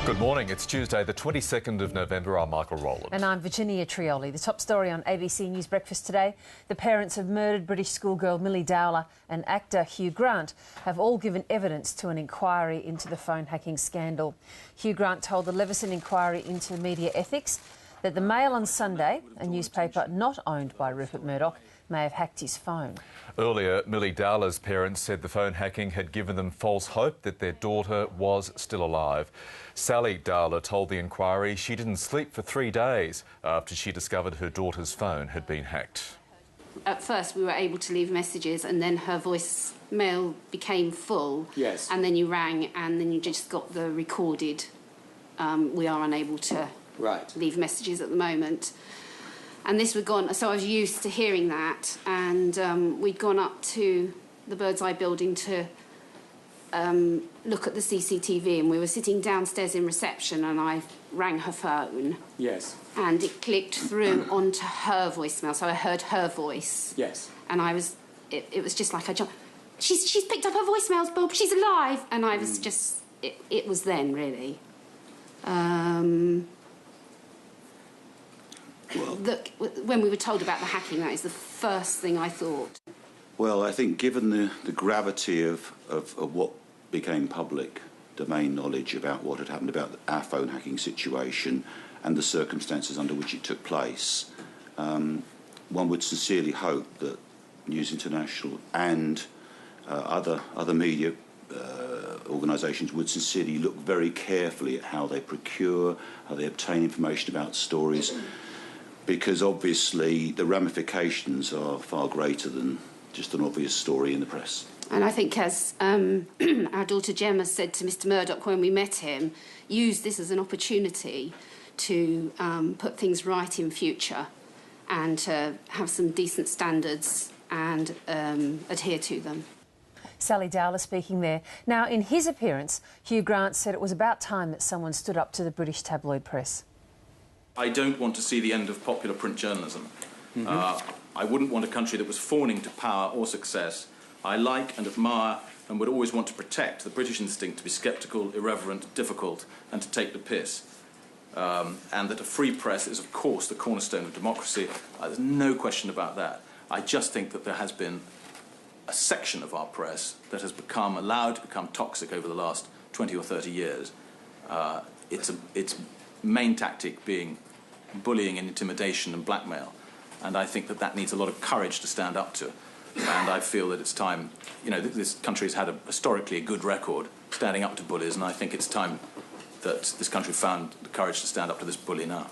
Good morning. It's Tuesday, the 22nd of November. I'm Michael Rowland. And I'm Virginia Trioli. The top story on ABC News Breakfast today: the parents of murdered British schoolgirl Milly Dowler and actor Hugh Grant have all given evidence to an inquiry into the phone hacking scandal. Hugh Grant told the Leveson inquiry into media ethics that the Mail on Sunday, a newspaper not owned by Rupert Murdoch, may have hacked his phone. Earlier, Milly Dowler's parents said the phone hacking had given them false hope that their daughter was still alive. Sally Dowler told the inquiry she didn't sleep for 3 days after she discovered her daughter's phone had been hacked. At first we were able to leave messages, and then her voicemail became full. Yes. And then you rang, and then you just got the recorded. We are unable to leave messages at the moment. And this was gone, so I was used to hearing that, and we'd gone up to the Bird's Eye building to look at the CCTV, and we were sitting downstairs in reception, and I rang her phone. Yes. And it clicked through onto her voicemail, so I heard her voice. Yes. And I was, it was just like I jumped. She's picked up her voicemails, Bob. She's alive. And I was just, it was then really. Look, when we were told about the hacking, that is the first thing I thought. Well, I think given the gravity of what became public domain knowledge about what had happened about our phone hacking situation and the circumstances under which it took place, one would sincerely hope that News International and other media organisations would sincerely look very carefully at how they procure, how they obtain information about stories, because obviously the ramifications are far greater than just an obvious story in the press. And I think, as our daughter Gemma said to Mr Murdoch when we met him, use this as an opportunity to put things right in future and to have some decent standards and adhere to them. Sally Dowler speaking there. Now, in his appearance, Hugh Grant said it was about time that someone stood up to the British tabloid press. I don't want to see the end of popular print journalism. I wouldn't want a country that was fawning to power or success. I like and admire and would always want to protect the British instinct to be sceptical, irreverent, difficult and to take the piss. And that a free press is, of course, the cornerstone of democracy. There's no question about that. I just think that there has been a section of our press that has allowed to become toxic over the last 20 or 30 years. Its main tactic being bullying and intimidation and blackmail. And I think that needs a lot of courage to stand up to. And I feel that it's time, you know, this country has had historically a good record standing up to bullies, and I think it's time that this country found the courage to stand up to this bully now.